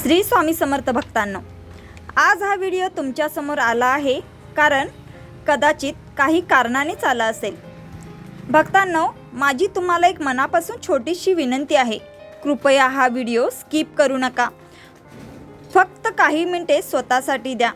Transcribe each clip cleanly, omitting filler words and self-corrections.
श्री स्वामी समर्थ भक्तांनो, आज हा व्हिडिओ तुमच्यासमोर आला आहे कारण कदाचित काही कारणानेच आला असेल। भक्तांनो, माझी तुम्हाला एक मनापासून छोटीशी विनंती आहे, कृपया हा व्हिडिओ स्किप करू नका, फक्त काही मिनिटे स्वतःसाठी द्या।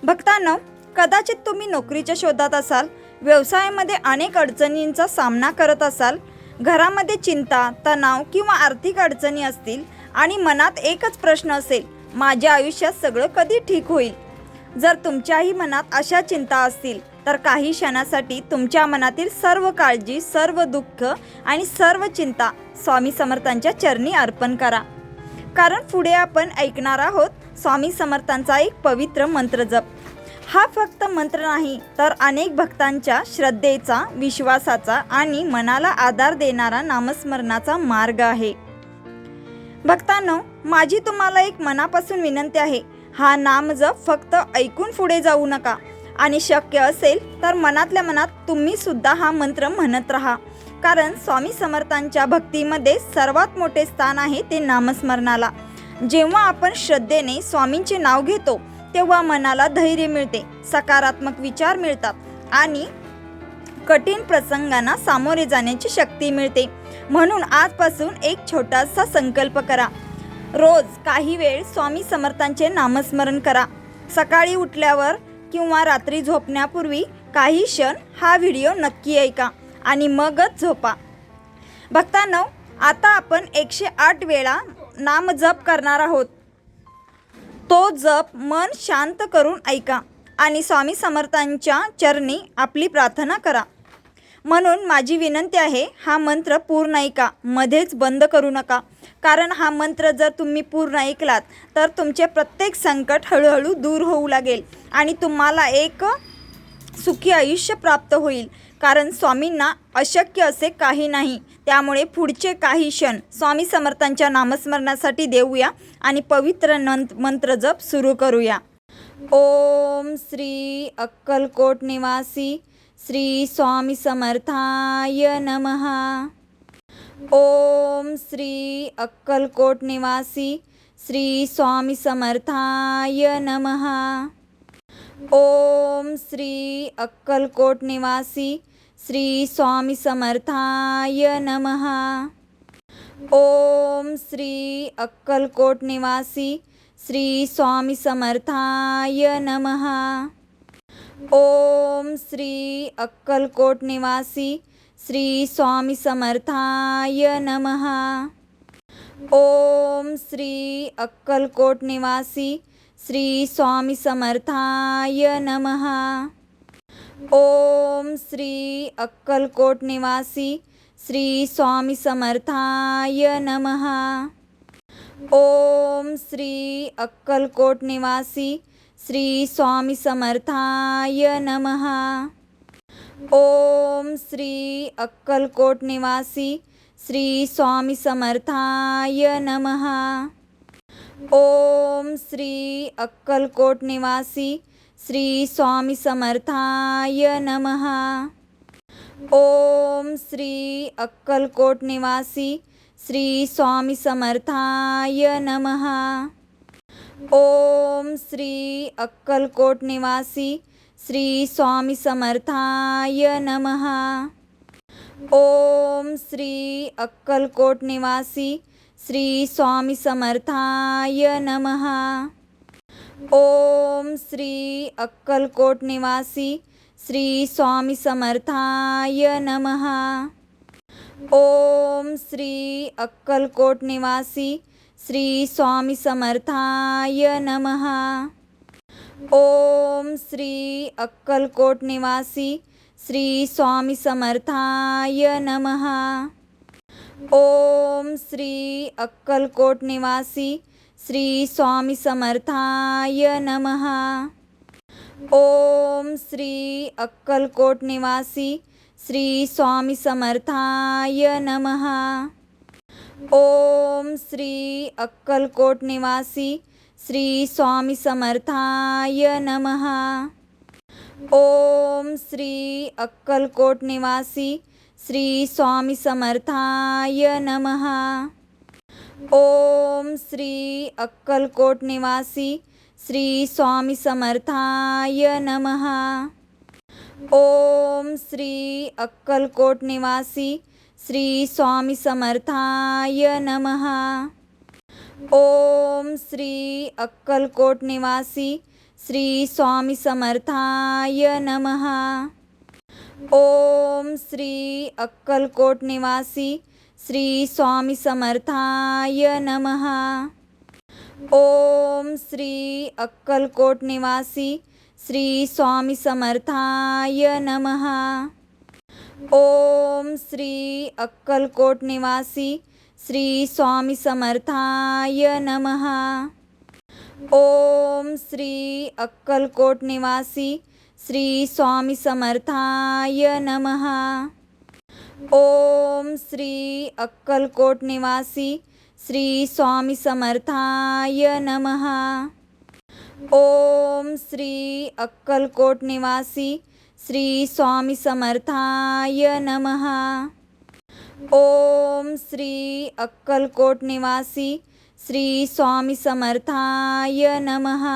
भक्तांनो, कदाचित तुम्ही नोकरीच्या शोधात असाल, व्यवसायामध्ये अनेक अडचणींचा सामना करत असाल, घरामध्ये चिंता, तणाव किंवा आर्थिक अडचणी असतील आणि मनात एकच प्रश्न असेल, माझ्या आयुष्यात सगळं कधी ठीक होईल। जर तुमच्याही मनात अशा चिंता असतील तर काही क्षणासाठी तुमच्या मनातील सर्व काळजी, सर्व दुःख आणि सर्व चिंता स्वामी समर्थांच्या चरणी अर्पण करा। कारण पुढे आपण ऐकणार आहोत स्वामी समर्थांचा एक पवित्र मंत्र जप। हा फक्त मंत्र नाही तर अनेक भक्तांच्या श्रद्धेचा, विश्वासाचा आणि मनाला आधार देणारा नामस्मरणाचा मार्ग आहे। भक्तांनो, माझी तुम्हाला एक मनापासून विनंती आहे, हा नाम जप फक्त ऐकून पुढे जाऊ नका आणि शक्य असेल तर मनातल्या मनात तुम्ही सुद्धा हा मंत्र म्हणत राहा। कारण स्वामी समर्थांच्या भक्तीमध्ये सर्वात मोठे स्थान आहे ते नामस्मरणाला। जेव्हा आपण श्रद्धेने स्वामींचे नाव घेतो तेव्हा मनाला धैर्य मिळते, सकारात्मक विचार मिळतात आणि कठीण प्रसंगांना सामोरे जाण्याची शक्ती मिळते। म्हणून आजपासून एक छोटासा संकल्प करा, रोज काही वेळ स्वामी समर्थांचे नामस्मरण करा। सकाळी उठल्यावर किंवा रात्री झोपण्यापूर्वी काही क्षण हा व्हिडिओ नक्की ऐका आणि मगच झोपा। भक्तांनो, आता आपण 108 वेळा नाम जप करणार आहोत। तो जप मन शांत करून ऐका आणि स्वामी समर्थांच्या चरणी आपली प्रार्थना करा। म्हणून माझी विनंती आहे, हा मंत्र पूर्ण ऐका, मध्येच बंद करू नका। कारण हा मंत्र जर तुम्ही पूर्ण ऐकलात तर तुमचे प्रत्येक संकट हळूहळू दूर होऊ लागेल आणि तुम्हाला एक सुखी आयुष्य प्राप्त होईल। कारण स्वामींना अशक्य असे काही नाही। त्यामुळे पुढचे काही क्षण स्वामी समर्थांच्या नामस्मरणासाठी देऊया आणि पवित्र मंत्र जप सुरू करूया। ओम श्री अक्कलकोट निवासी श्री स्वामी समर्थाय नमः। ओम श्री अक्कलकोट निवासी श्री स्वामी समर्थाय नमः। ओम श्री अक्कलकोट निवासी श्री स्वामी समर्थाय नमः। ओम श्री अक्कलकोट निवासी श्री स्वामी समर्थाय नमः। ओम श्री अक्कलकोट निवासी श्री स्वामी समर्थाय नमः। ओम श्री अक्कलकोट निवासी श्री स्वामी समर्थाय नमः। ओम श्री अक्कलकोट निवासी श्री स्वामी समर्थाय नमः। ओम श्री अक्कलकोट निवासी श्री स्वामी समर्थाय नमः। ओम श्री अक्कलकोट निवासी श्री स्वामी समर्थाय नमः। ओम श्री अक्कलकोट निवासी श्री स्वामी समर्थाय नमः। ओम श्री अक्कलकोट निवासी श्री स्वामी समर्थाय नमः। ओम श्री अक्कलकोट निवासी श्री स्वामी समर्थाय नमः। ओम श्री अक्कलकोट निवासी श्री स्वामी समर्थाय नमः। ओम श्री अक्कलकोट निवासी श्री स्वामी समर्थाय नमः। ओम श्री अक्कलकोट निवासी श्री स्वामी समर्थाय नमः। ओम श्री अक्कलकोट निवासी श्री स्वामी समर्थाय नमः। ओम श्री अक्कलकोट निवासी श्री स्वामी समर्थाय नमः। ओम श्री अक्कलकोट निवासी श्री स्वामी समर्थाय नमः। ओम श्री अक्कलकोट निवासी श्री स्वामी समर्थाय नमः। ओम श्री अक्कलकोट निवासी श्री स्वामी समर्थाय नमः। ओम श्री अक्कलकोट निवासी श्री स्वामी समर्थाय नमः। ओम श्री अक्कलकोट निवासी श्री स्वामी समर्थाय नमः। ओम श्री अक्कलकोट निवासी श्री स्वामी समर्थाय नमः। ओम श्री अक्कलकोट निवासी श्री स्वामी समर्थाय नमः। ओम श्री अक्कलकोट निवासी श्री स्वामी समर्थाय नमः। ओम श्री अक्कलकोट निवासी श्री स्वामी समर्थाय नमः। ओम श्री अक्कलकोट निवासी श्री स्वामी समर्थाय नमः। ओम श्री अक्कलकोट निवासी श्री स्वामी समर्थाय नमः। ओम श्री अक्कलकोट निवासी श्री स्वामी समर्थाय नमः। ओम श्री अक्कलकोट निवासी श्री स्वामी समर्थाय नमः।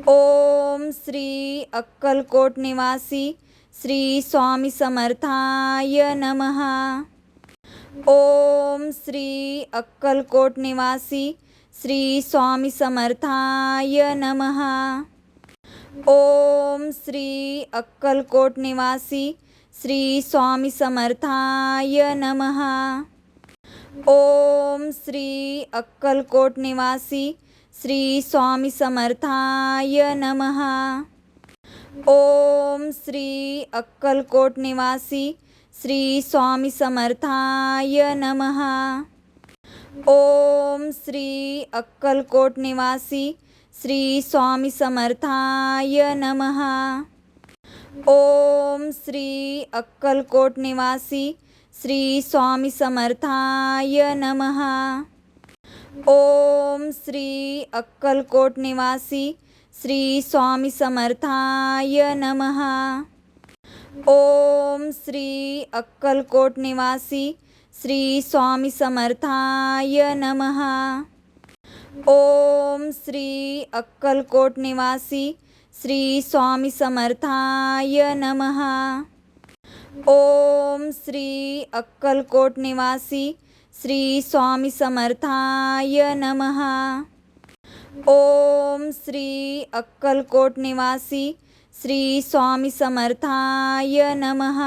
ओम श्री अक्कलकोट निवासी श्री स्वामी समर्थाय नमः। ओम श्री अक्कलकोट निवासी श्री स्वामी समर्थाय नमः। ओम श्री अक्कलकोट निवासी श्री स्वामी समर्थाय नमः। ओम श्री अक्कलकोट निवासी श्री स्वामी समर्थाय नमः। ओम श्री अक्कलकोट निवासी श्री स्वामी समर्थाय नमः। ओम श्री अक्कलकोट निवासी श्री स्वामी समर्थाय नमः। ओम श्री अक्कलकोट निवासी श्री स्वामी समर्थाय नमः। ओम श्री अक्कलकोट निवासी श्री स्वामी समर्थाय नमः। ओम श्री अक्कलकोट निवासी श्री स्वामी समर्थाय नमः। ओम श्री अक्कलकोट निवासी श्री स्वामी समर्थाय नमः। ओम श्री अक्कलकोट निवासी श्री स्वामी समर्थाय नमः। ओम श्री अक्कलकोट निवासी श्री स्वामी समर्थाय नमः।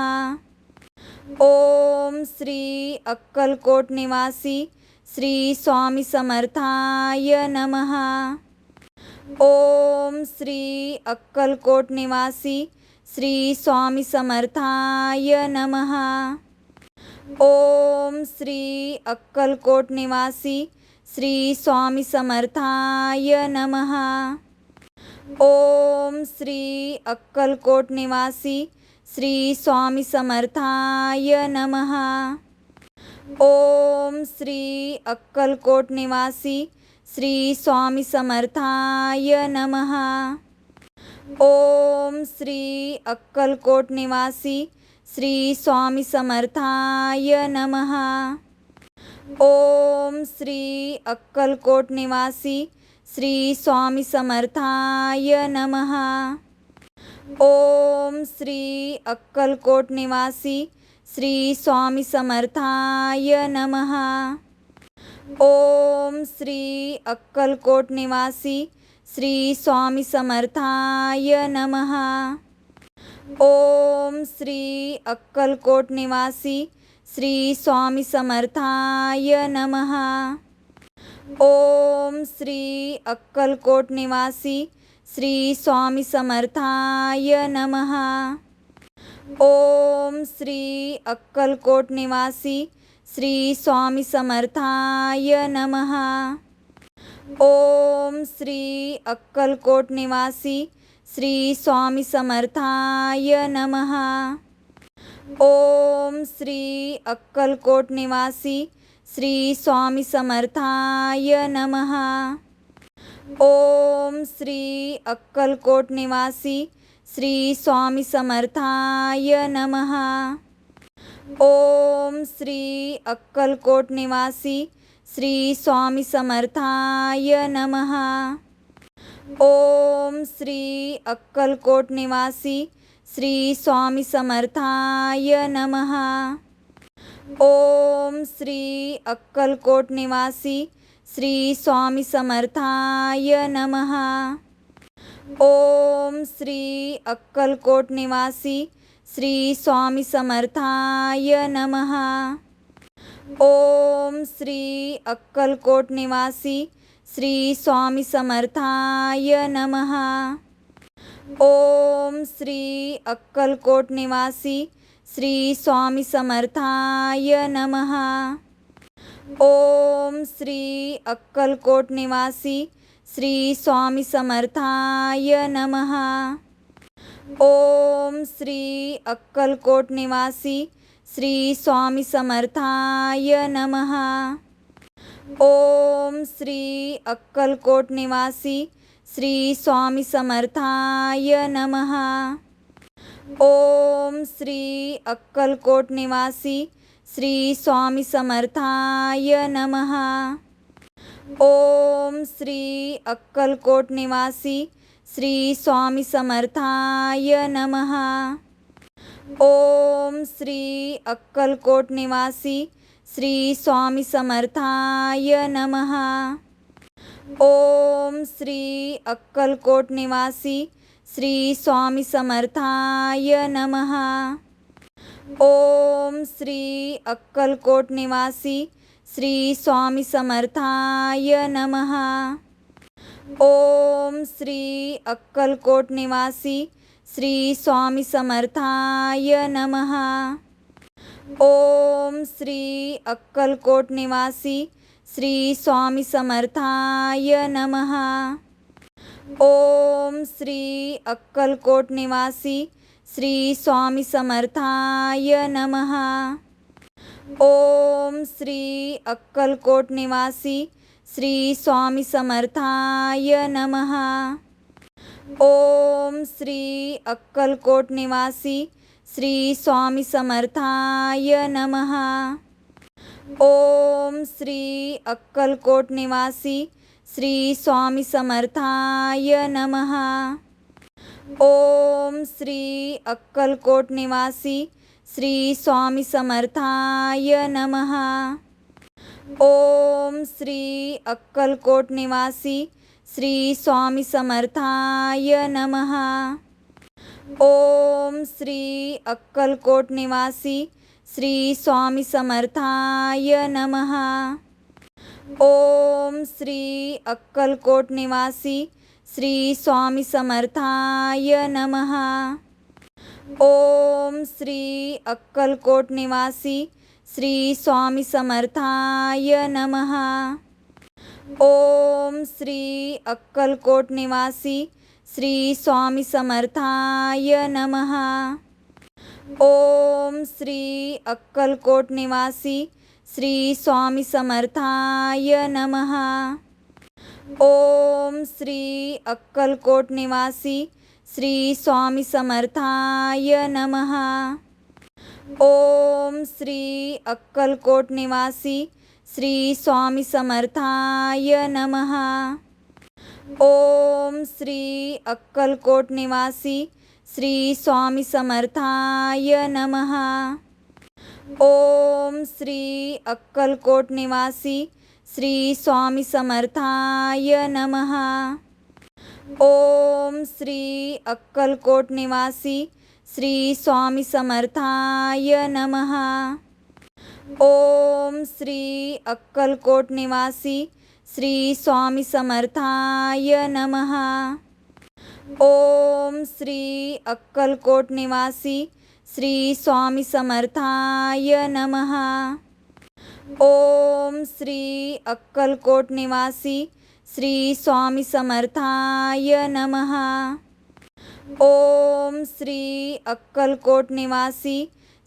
ओम श्री अक्कलकोट निवासी श्री स्वामी समर्थाय नमः। ओम श्री अक्कलकोट निवासी श्री स्वामी समर्थाय नमः। ओम श्री अक्कलकोट निवासी श्री स्वामी समर्थाय नमः। ओम श्री अक्कलकोट निवासी श्री स्वामी समर्थाय नमः। ओम श्री अक्कलकोट निवासी श्री स्वामी समर्थाय नमः। ओम श्री अक्कलकोट निवासी श्री स्वामी समर्थाय नमः। ओम श्री अक्कलकोट निवासी श्री स्वामी समर्थाय नमः। ओम श्री अक्कलकोट निवासी श्री स्वामी समर्थाय नमः। ओम श्री अक्कलकोट निवासी श्री स्वामी समर्थाय नमः। ओम श्री अक्कलकोट निवासी श्री स्वामी समर्थाय नमः। ओम श्री अक्कलकोट निवासी श्री स्वामी समर्थाय नमः। ओम श्री अक्कलकोट निवासी श्री स्वामी समर्थाय नमः। ओम श्री अक्कलकोट निवासी श्री स्वामी समर्थाय नमः। ओम श्री अक्कलकोट निवासी श्री स्वामी समर्थाय नमः। ओम श्री अक्कलकोट निवासी श्री स्वामी समर्थाय नमः। ओम श्री अक्कलकोट निवासी श्री स्वामी समर्थाय नमः। ओम श्री अक्कलकोट निवासी श्री स्वामी समर्थाय नमः। ओम श्री अक्कलकोट निवासी श्री स्वामी समर्थाय नमः। ओम श्री अक्कलकोट निवासी श्री स्वामी समर्थाय नमः। ओम श्री अक्कलकोट निवासी श्री स्वामी समर्थाय नमः। ओम श्री अक्कलकोट निवासी श्री स्वामी समर्थाय नमः। ओम श्री अक्कलकोट निवासी श्री स्वामी समर्थाय नमः। ओम श्री अक्कलकोट निवासी श्री स्वामी समर्थाय नमः। ओम श्री अक्कलकोट निवासी श्री स्वामी समर्थाय नमः। ओम श्री अक्कलकोट निवासी श्री स्वामी समर्थाय नमः। ओम श्री अक्कलकोट निवासी श्री स्वामी समर्थाय नमः। ओम श्री अक्कलकोट निवासी श्री स्वामी समर्थाय नमः। ओम श्री अक्कलकोट निवासी श्री स्वामी समर्थाय नमः। ओम श्री अक्कलकोट निवासी श्री स्वामी समर्थाय नमः। ओम श्री अक्कलकोट निवासी श्री स्वामी समर्थाय नमः। ओम श्री अक्कलकोट निवासी श्री स्वामी समर्थाय नमः। ओम श्री अक्कलकोट निवासी श्री स्वामी समर्थाय नमः। ओम श्री अक्कलकोट निवासी श्री स्वामी समर्थाय नमः। ओम श्री अक्कलकोट निवासी श्री स्वामी समर्थाय नमः। ओम श्री अक्कलकोट निवासी श्री स्वामी समर्थाय नमः। ओम श्री अक्कलकोट निवासी श्री स्वामी समर्थाय नमः। ओम श्री अक्कलकोट निवासी श्री स्वामी समर्थाय नमः। ओम श्री अक्कलकोट निवासी श्री स्वामी समर्थाय नमः। ओम श्री अक्कलकोट निवासी श्री स्वामी समर्थाय नमः। ओम श्री अक्कलकोट निवासी श्री स्वामी समर्थाय नमः। ओम श्री अक्कलकोट निवासी श्री स्वामी समर्थाय नमः। ओम श्री अक्कलकोट निवासी श्री स्वामी समर्थाय नमः। ओम श्री अक्कलकोट निवासी श्री स्वामी समर्थाय नमः। ओम श्री अक्कलकोट निवासी श्री स्वामी समर्थाय नमः। ओम श्री अक्कलकोट निवासी श्री स्वामी समर्थाय नमः। ओम श्री अक्कलकोट निवासी श्री स्वामी समर्थाय नमः। ओम श्री अक्कलकोट निवासी श्री स्वामी समर्थाय नमः। ओम श्री अक्कलकोट निवासी श्री स्वामी समर्थाय नमः। ओम श्री अक्कलकोट निवासी श्री स्वामी समर्थाय नमः। ओम श्री अक्कलकोट निवासी श्री स्वामी समर्थाय नमः। ओम श्री अक्कलकोट निवासी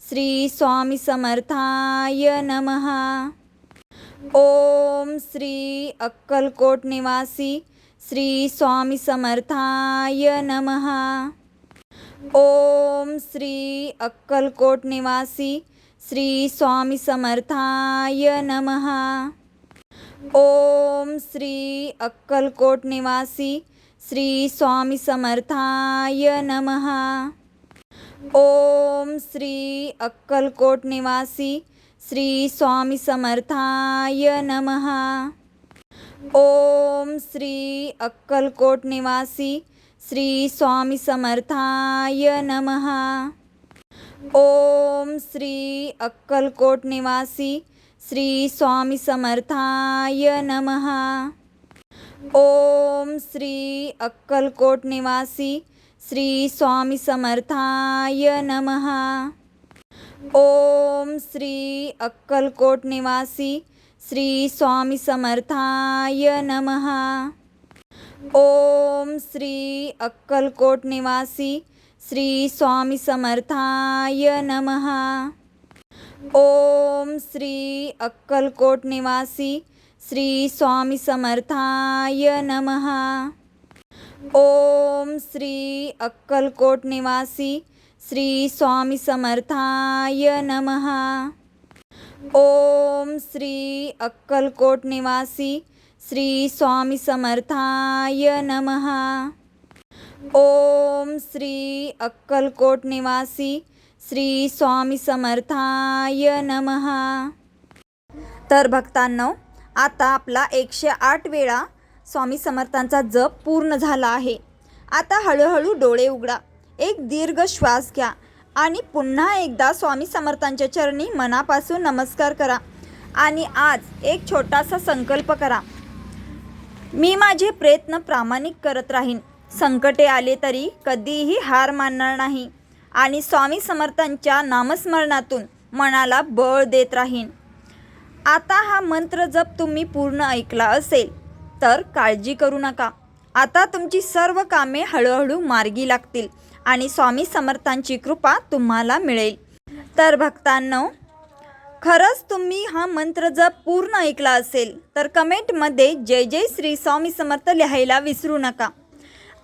श्री स्वामी समर्थाय नमः। ओम श्री अक्कलकोट निवासी श्री स्वामी समर्थाय नमः। ओम श्री अक्कलकोट निवासी श्री स्वामी समर्थाय नमः। ओम श्री अक्कलकोट निवासी श्री स्वामी समर्थाय नमः। ओम श्री अक्कलकोट निवासी श्री स्वामी समर्थाय नमः। ओम श्री अक्कलकोट निवासी श्री स्वामी समर्थाय नमः। ओम श्री अक्कलकोट निवासी श्री स्वामी समर्थाय नमः। ओम श्री अक्कलकोट निवासी श्री स्वामी समर्थाय नमः। ओम श्री अक्कलकोट निवासी श्री स्वामी समर्थाय नमः। ओम श्री अक्कलकोट निवासी श्री स्वामी समर्थाय नमः। ओम श्री अक्कलकोट निवासी श्री स्वामी समर्थाय नमः। ओम श्री अक्कलकोट निवासी श्री स्वामी समर्थाय नमः। ओम श्री अक्कलकोट निवासी श्री स्वामी समर्थाय नमः। ओम श्री अक्कलकोट निवासी श्री स्वामी समर्थाय नमः। तर भक्तांनो, आता आपला 108 वेळा स्वामी समर्थांचा जप पूर्ण झाला आहे। आता हळूहळू डोळे उघडा, एक दीर्घ श्वास घ्या आणि पुन्हा एकदा स्वामी समर्थांच्या चरणी मनापासून नमस्कार करा आणि आज एक छोटासा संकल्प करा। मी माझे प्रयत्न प्रामाणिक करत राहीन, संकटे आले तरी कधीही हार मानणार नाही आणि स्वामी समर्थांच्या नामस्मरणातून मनाला बळ देत राहीन। आता हा मंत्र जप तुम्ही पूर्ण ऐकला असेल तर काळजी करू नका, आता तुमची सर्व कामे हळूहळू मार्गी लागतील आणि स्वामी समर्थांची कृपा तुम्हाला मिळेल। तर भक्तांनो, खरंच तुम्ही हा मंत्र जप पूर्ण ऐकला असेल तर कमेंटमध्ये जय जय श्री स्वामी समर्थ लिहायला विसरू नका।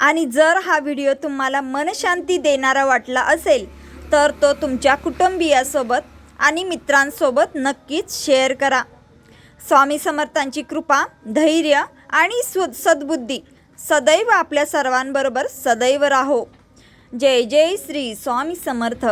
आणि जर हा व्हिडिओ तुम्हाला मनशांती देणारा वाटला असेल तर तो तुमच्या कुटुंबियासोबत आणि मित्रांसोबत नक्कीच शेअर करा। स्वामी समर्थांची कृपा, धैर्य आणि सद्बुद्धी सदैव आपल्या सर्वांबरोबर सदैव राहो। जय जय श्री स्वामी समर्थ।